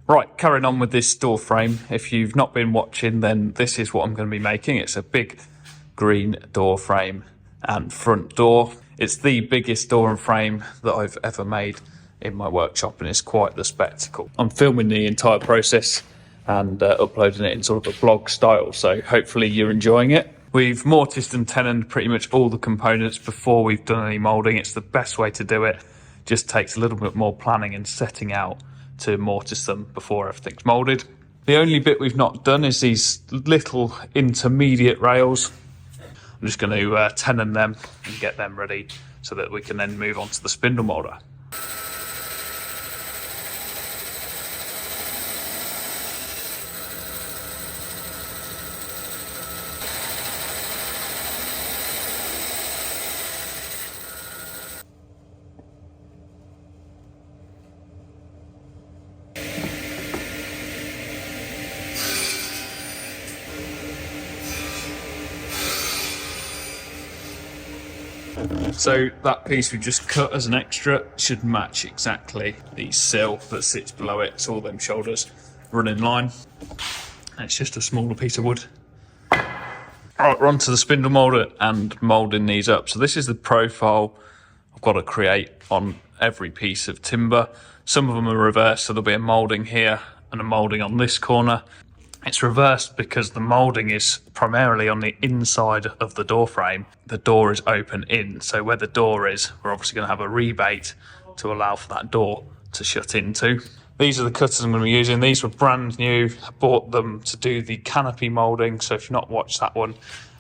Right, carrying on with this door frame. If you've not been watching, then this is what I'm going to be making. It's a big green door frame and front door. It's the biggest door and frame that I've ever made in my workshop, and it's quite the spectacle. I'm filming the entire process and uploading it in sort of a blog style, so hopefully you're enjoying it. We've mortised and tenoned pretty much all the components before we've done any moulding. It's the best way to do it. Just takes a little bit more planning and setting out to mortise them before everything's moulded. The only bit we've not done is these little intermediate rails. I'm just going to tenon them and get them ready so that we can then move on to the spindle moulder. So that piece we just cut as an extra should match exactly the sill that sits below it, so all them shoulders run in line. It's just a smaller piece of wood. Alright, we're on to the spindle moulder and moulding these up. So this is the profile I've got to create on every piece of timber. Some of them are reversed, so there'll be a moulding here and a moulding on this corner. It's reversed because the moulding is primarily on the inside of the door frame. The door is open in, so where the door is, we're obviously going to have a rebate to allow for that door to shut into. These are the cutters I'm going to be using. These were brand new. I bought them to do the canopy moulding, so if you've not watched that one,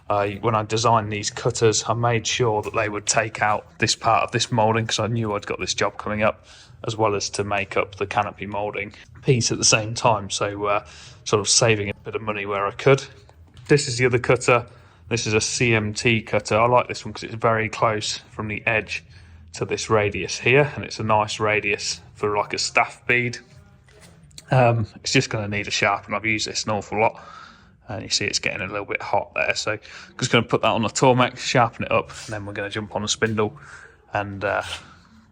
when I designed these cutters, I made sure that they would take out this part of this moulding because I knew I'd got this job coming up, as well as to make up the canopy moulding piece at the same time, so sort of saving a bit of money where I could. This is the other cutter. This is a CMT cutter. I like this one because it's very close from the edge to this radius here, and it's a nice radius for like a staff bead. It's just going to need a sharpen. I've used this an awful lot, and you see it's getting a little bit hot there, so I'm just going to put that on the Tormek, sharpen it up, and then we're going to jump on a spindle and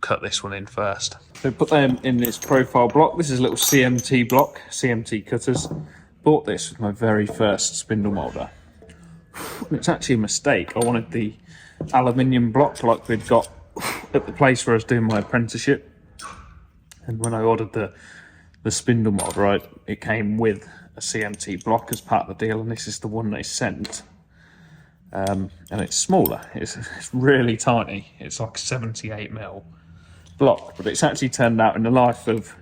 cut this one in first. So put them in this profile block. This is a little CMT block, CMT cutters. Bought this with my very first spindle moulder. It's actually a mistake. I wanted the aluminium block like we'd got at the place where I was doing my apprenticeship. And when I ordered the spindle moulder, it came with a CMT block as part of the deal, and this is the one they sent. And it's smaller. It's really tiny. It's like 78mm block, but it's actually turned out in the life of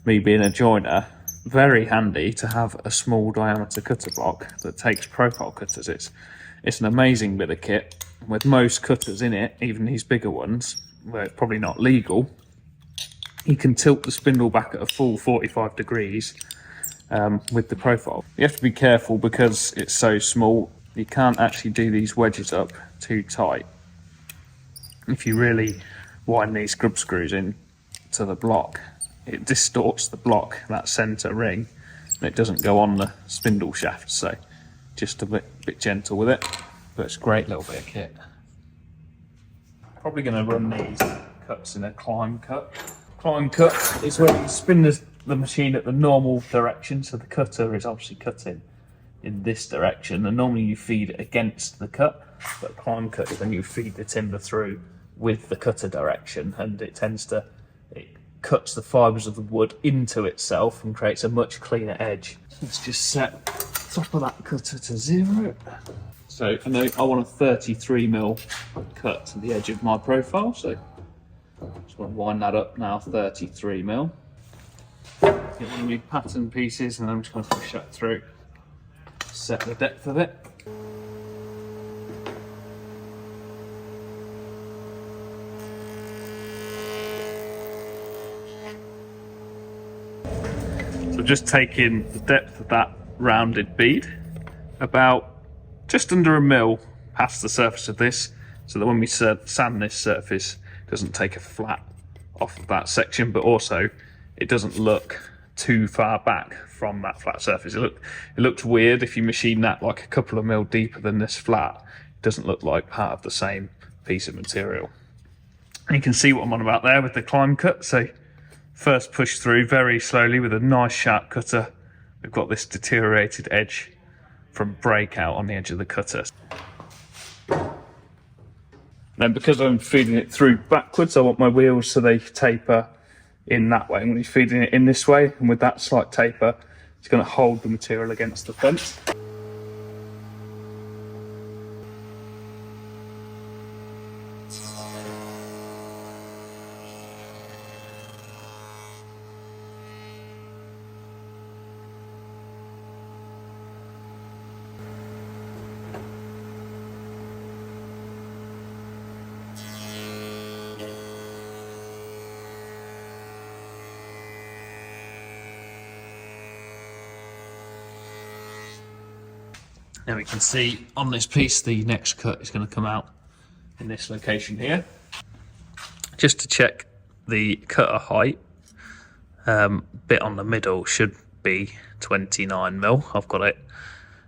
me being a joiner very handy to have a small diameter cutter block that takes profile cutters. It's an amazing bit of kit. With most cutters in it, even these bigger ones, where it's probably not legal, you can tilt the spindle back at a full 45 degrees with the profile. You have to be careful because it's so small. You can't actually do these wedges up too tight. If you really wind these scrub screws in to the block, it distorts the block, that centre ring, and it doesn't go on the spindle shaft, so just a bit gentle with it, but it's a great little bit of kit. Probably going to run these cuts in a climb cut. Climb cut is where you spin the machine at the normal direction, so the cutter is obviously cutting in this direction, and normally you feed it against the cut, but climb cut is when you feed the timber through with the cutter direction, and it cuts the fibres of the wood into itself and creates a much cleaner edge. Let's just set the top of that cutter to 0. So I know I want a 33mm cut to the edge of my profile, so just want to wind that up now, 33mm. Get one of my pattern pieces, and I'm just going to push that through. Set the depth of it. So just taking the depth of that rounded bead, about just under 1 mil past the surface of this, so that when we sand this surface, it doesn't take a flat off of that section, but also it doesn't look too far back from that flat surface. It looked weird if you machine that like a couple of mil deeper than this flat. It doesn't look like part of the same piece of material. And you can see what I'm on about there with the climb cut. So First push through very slowly with a nice sharp cutter. We've got this deteriorated edge from breakout on the edge of the cutter. Then because I'm feeding it through backwards, I want my wheels so they taper in that way. I'm going to be feeding it in this way, and with that slight taper, it's going to hold the material against the fence. Now we can see on this piece the next cut is going to come out in this location here. Just to check the cutter height, bit on the middle should be 29mm. I've got it,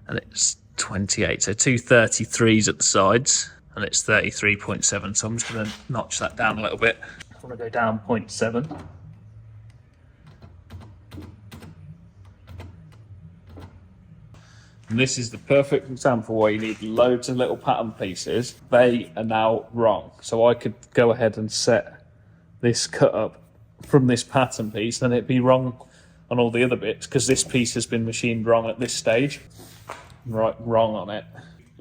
and it's 28, so two 33s at the sides, and it's 33.7. So I'm just going to notch that down a little bit. I want to go down 0.7. And this is the perfect example where you need loads of little pattern pieces. They are now wrong. So I could go ahead and set this cut up from this pattern piece, and it'd be wrong on all the other bits because this piece has been machined wrong at this stage. Right, wrong on it.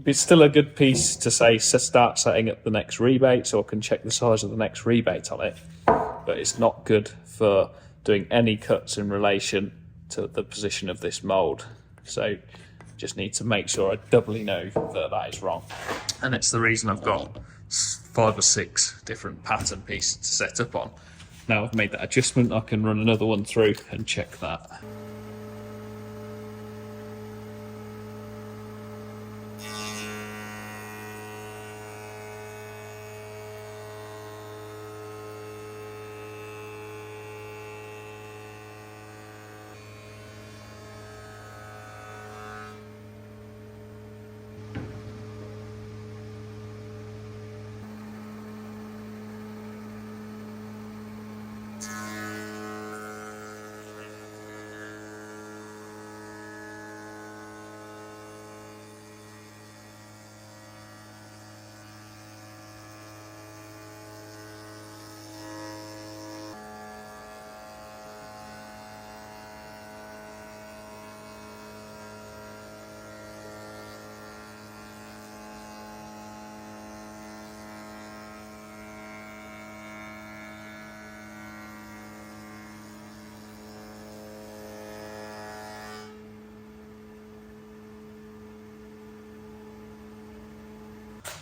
It's still a good piece to say start setting up the next rebate, so I can check the size of the next rebate on it. But it's not good for doing any cuts in relation to the position of this mould. So just need to make sure I doubly know that that is wrong. And it's the reason I've got 5 or 6 different pattern pieces to set up on. Now I've made that adjustment, I can run another one through and check that.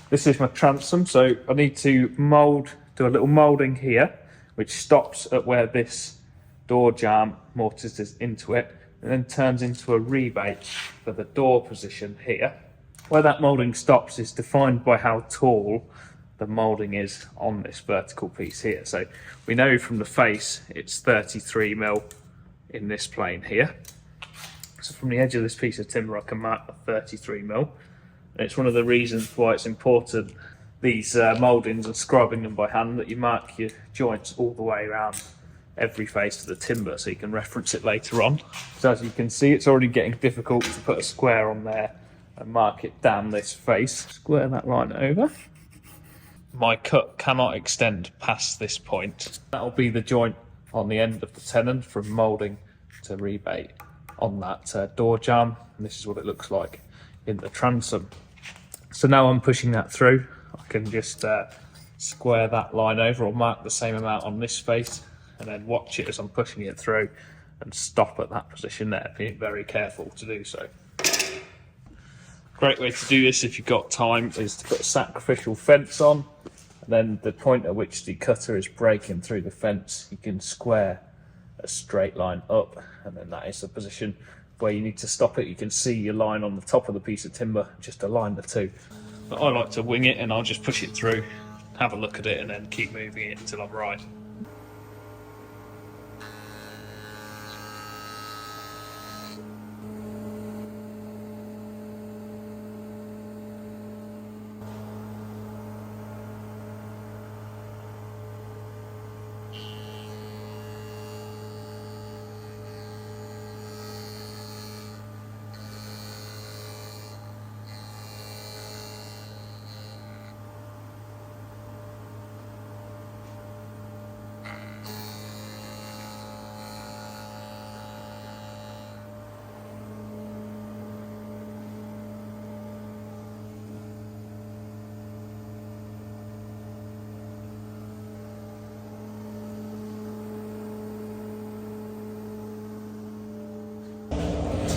This is my transom, so I need to mould, do a little moulding here, which stops at where this door jamb mortises into it, and then turns into a rebate for the door position here. Where that moulding stops is defined by how tall the moulding is on this vertical piece here. So we know from the face it's 33mm in this plane here. So from the edge of this piece of timber I can mark the 33mm. It's one of the reasons why it's important, these mouldings and scribing them by hand, that you mark your joints all the way around every face of the timber so you can reference it later on. So as you can see, it's already getting difficult to put a square on there and mark it down this face. Square that line over. My cut cannot extend past this point. That'll be the joint on the end of the tenon from moulding to rebate on that door jamb, and this is what it looks like in the transom. So now I'm pushing that through, I can just square that line over or mark the same amount on this face, and then watch it as I'm pushing it through and stop at that position there, being very careful to do so. Great way to do this if you've got time is to put a sacrificial fence on, and then the point at which the cutter is breaking through the fence, you can square a straight line up, and then that is the position where you need to stop it. You can see your line on the top of the piece of timber, just align the two. But I like to wing it, and I'll just push it through, have a look at it, and then keep moving it until I'm right.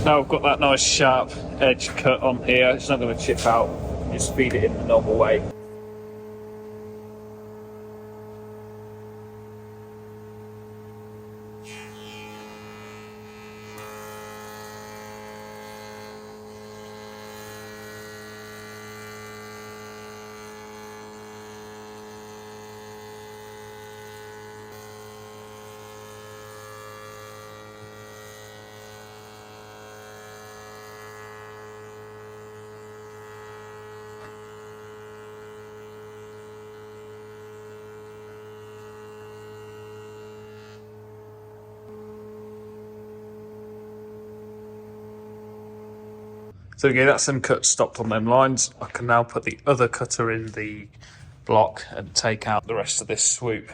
Now I've got that nice sharp edge cut on here, it's not going to chip out, just feed it in the normal way. So again, that's them cuts stopped on them lines. I can now put the other cutter in the block and take out the rest of this swoop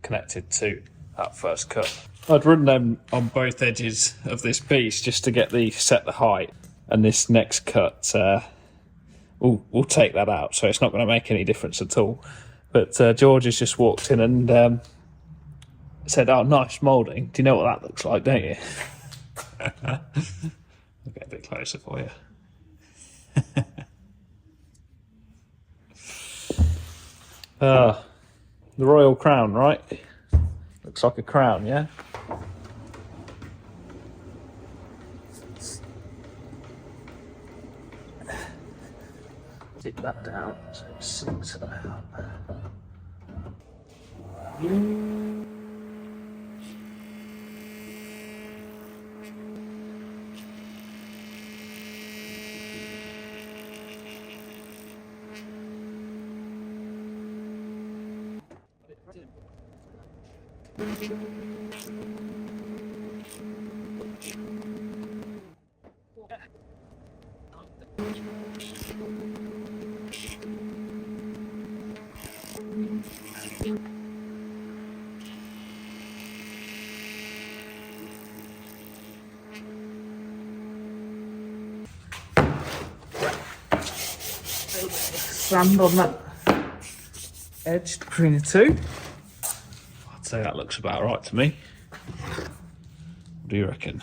connected to that first cut. I'd run them on both edges of this piece just to set the height, and this next cut we'll take that out, so it's not going to make any difference at all. But George has just walked in and said, "Oh, nice moulding. Do you know what that looks like, don't you?" I'll get a bit closer for you. The royal crown, right? Looks like a crown, yeah? Tip that down so it sinks it out. Sand on that edge between the two. I'd say that looks about right to me. What do you reckon?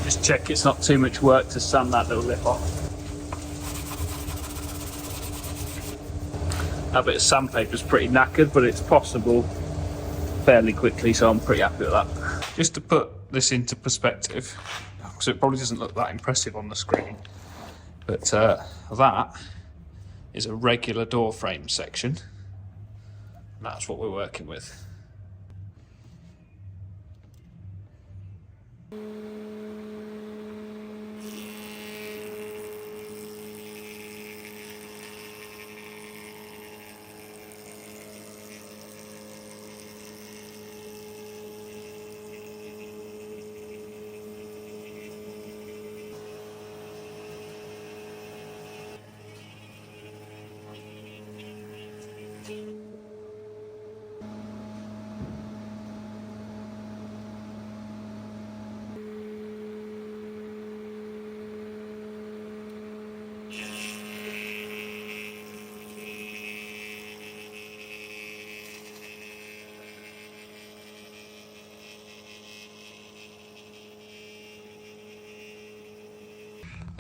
Just check it's not too much work to sand that little lip off. That bit of sandpaper's pretty knackered, but it's possible fairly quickly, so I'm pretty happy with that. Just to put this into perspective, because it probably doesn't look that impressive on the screen, but that is a regular door frame section, and that's what we're working with.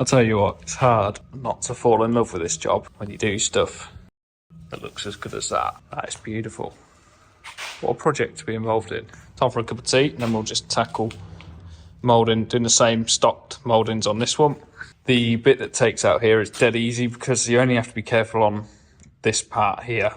I'll tell you what, it's hard not to fall in love with this job when you do stuff that looks as good as that. That is beautiful. What a project to be involved in. Time for a cup of tea, and then we'll just tackle moulding, doing the same stocked mouldings on this one. The bit that takes out here is dead easy because you only have to be careful on this part here.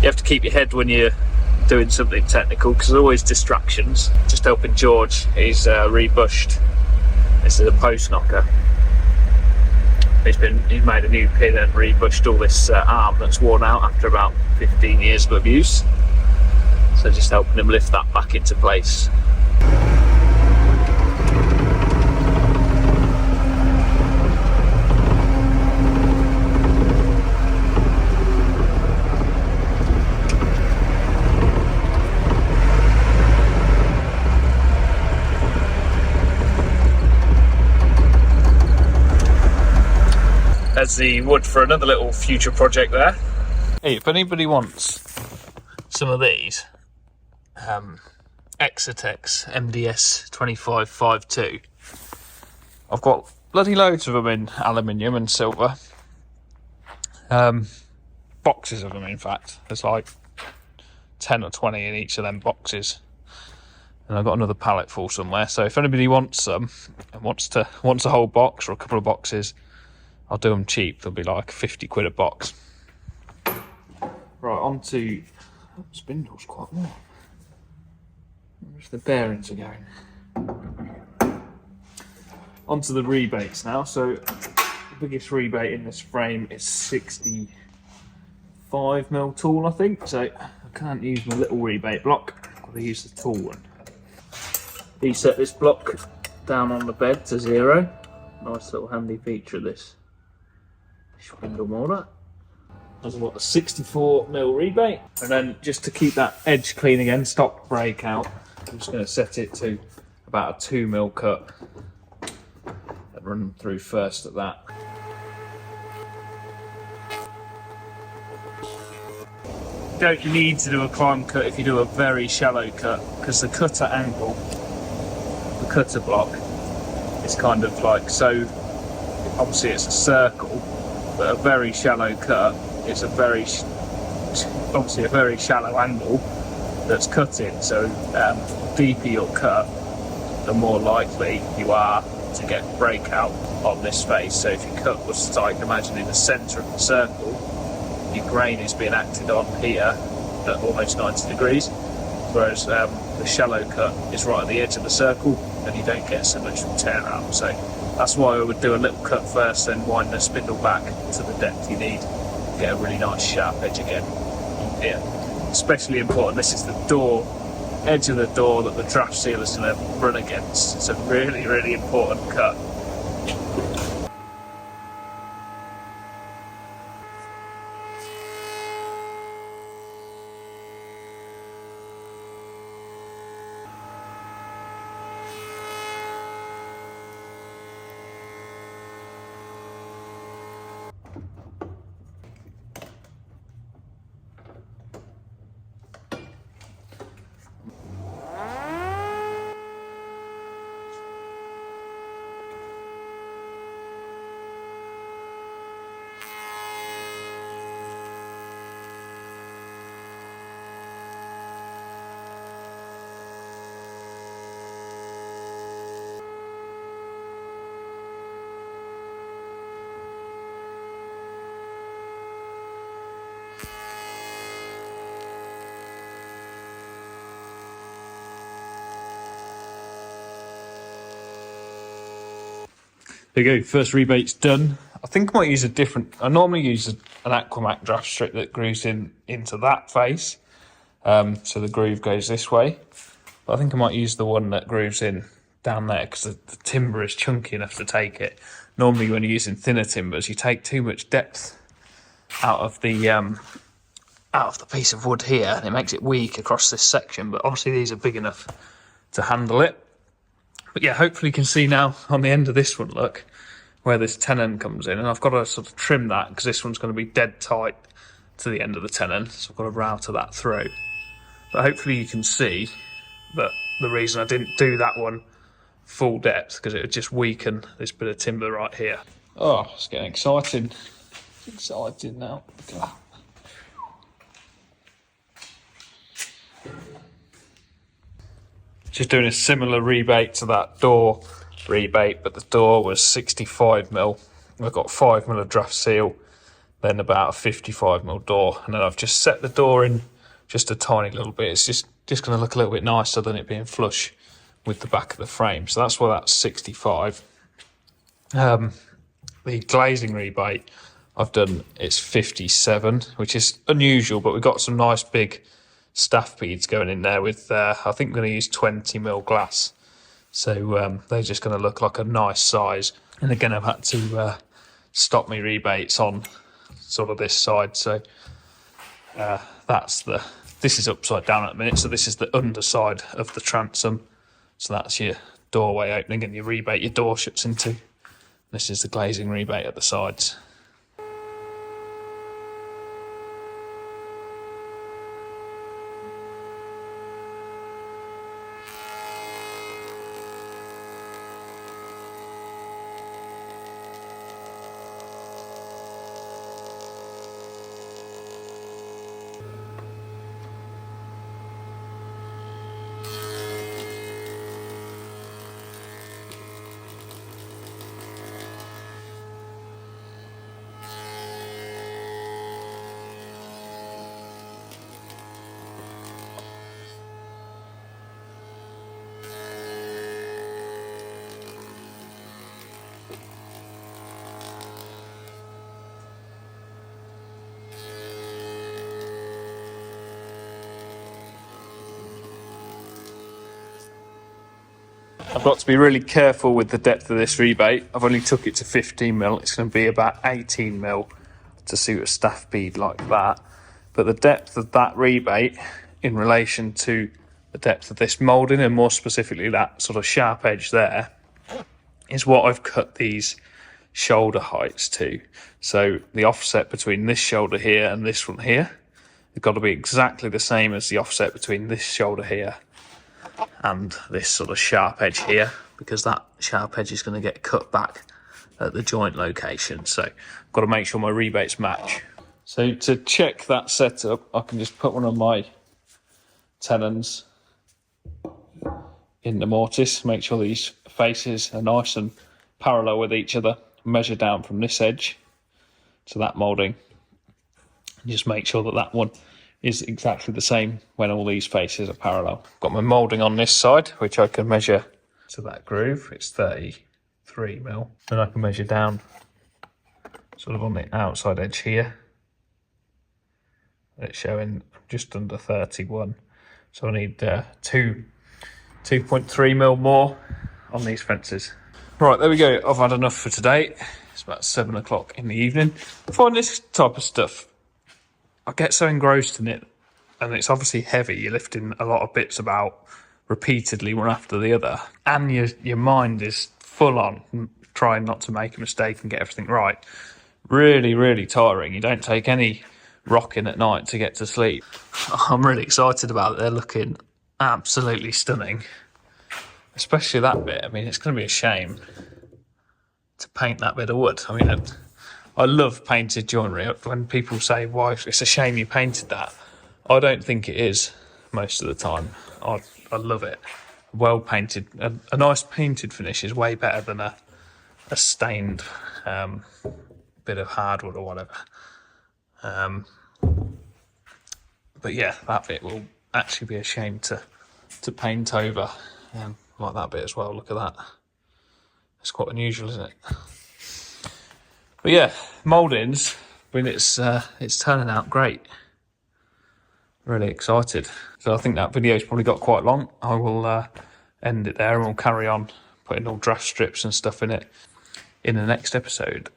You have to keep your head when you're doing something technical because there's always distractions. Just helping George, he's rebushed. This is a post knocker. He's made a new pin and rebushed all this arm that's worn out after about 15 years of abuse. So just helping him lift that back into place. There's the wood for another little future project there. Hey, if anybody wants some of these Exotex MDS 2552, I've got bloody loads of them in aluminium and silver. Boxes of them, in fact. There's like 10 or 20 in each of them boxes. And I've got another pallet full somewhere. So if anybody wants some and wants a whole box or a couple of boxes, I'll do them cheap. They'll be like 50 quid a box. Right, on to spindle's quite warm. Where's the bearings are going? Onto the rebates now. So the biggest rebate in this frame is 65mm tool, I think. So I can't use my little rebate block. I've got to use the tool one. He set this block down on the bed to 0. Nice little handy feature of this Spindle Moulder. That's what, a 64mm rebate. And then just to keep that edge clean again, stop break out, I'm just going to set it to about a 2mm cut and run through first at that. You don't need to do a climb cut if you do a very shallow cut, because the cutter angle, the cutter block, is kind of like so. Obviously, it's a circle, but a very shallow cut is obviously a very shallow angle that's cutting. So deeper your cut, the more likely you are to get breakout on this face. So if your cut was like, imagine in the centre of the circle, your grain is being acted on here at almost 90 degrees, whereas the shallow cut is right at the edge of the circle and you don't get so much tear out. So that's why I would do a little cut first, then wind the spindle back to the depth you need, get a really nice sharp edge again here. Especially important, this is the door, edge of the door that the draft seal is going to run against. It's a really, really important cut. There you go, first rebate's done. I think I might use a different, I normally use an Aquamac draft strip that grooves into that face. So the groove goes this way. But I think I might use the one that grooves in down there because the timber is chunky enough to take it. Normally when you're using thinner timbers, you take too much depth out of the piece of wood here and it makes it weak across this section. But obviously these are big enough to handle it. But yeah, hopefully you can see now on the end of this one, look, where this tenon comes in. And I've got to sort of trim that because this one's going to be dead tight to the end of the tenon. So I've got to router that through. But hopefully you can see that the reason I didn't do that one full depth, because it would just weaken this bit of timber right here. Oh, it's getting exciting. It's exciting now. Just doing a similar rebate to that door rebate, but the door was 65mm. I've got 5mm of draft seal, then about a 55mm door, and then I've just set the door in just a tiny little bit. It's just going to look a little bit nicer than it being flush with the back of the frame. So that's why that's 65. The glazing rebate I've done, it's 57, which is unusual, but we've got some nice big staff beads going in there with, I think I'm going to use 20mm glass. So they're just going to look like a nice size. And again, I've had to stop me rebates on sort of this side. So this is upside down at the minute. So this is the underside of the transom. So that's your doorway opening, and your rebate, your door shuts into. This is the glazing rebate at the sides. I've got to be really careful with the depth of this rebate. I've only took it to 15mm. It's going to be about 18mm to suit a staff bead like that. But the depth of that rebate in relation to the depth of this moulding, and more specifically that sort of sharp edge there, is what I've cut these shoulder heights to. So the offset between this shoulder here and this one here, it's got to be exactly the same as the offset between this shoulder here and this sort of sharp edge here, because that sharp edge is going to get cut back at the joint location. So I've got to make sure my rebates match. So to check that setup, I can just put one of my tenons in the mortise, make sure these faces are nice and parallel with each other, measure down from this edge to that moulding, and just make sure that that one is exactly the same when all these faces are parallel. Got my moulding on this side, which I can measure to that groove. It's 33mm. Then I can measure down sort of on the outside edge here. It's showing just under 31. So I need 2.3mm more on these fences. Right, there we go. I've had enough for today. It's about 7 o'clock in the evening. I find this type of stuff, I get so engrossed in it, and it's obviously heavy. You're lifting a lot of bits about repeatedly, one after the other, and your mind is full on trying not to make a mistake and get everything right. Really, really tiring. You don't take any rocking at night to get to sleep. I'm really excited about it. They're looking absolutely stunning, especially that bit. I mean, it's going to be a shame to paint that bit of wood. I mean, I love painted joinery. When people say, why, it's a shame you painted that, I don't think it is most of the time. I love it. Well painted, a nice painted finish is way better than a stained bit of hardwood or whatever. But yeah, that bit will actually be a shame to paint over, like that bit as well. Look at that. It's quite unusual, isn't it? But yeah, mouldings, I mean, it's turning out great. Really excited. So I think that video's probably got quite long. I will end it there, and we'll carry on putting all draft strips and stuff in it in the next episode.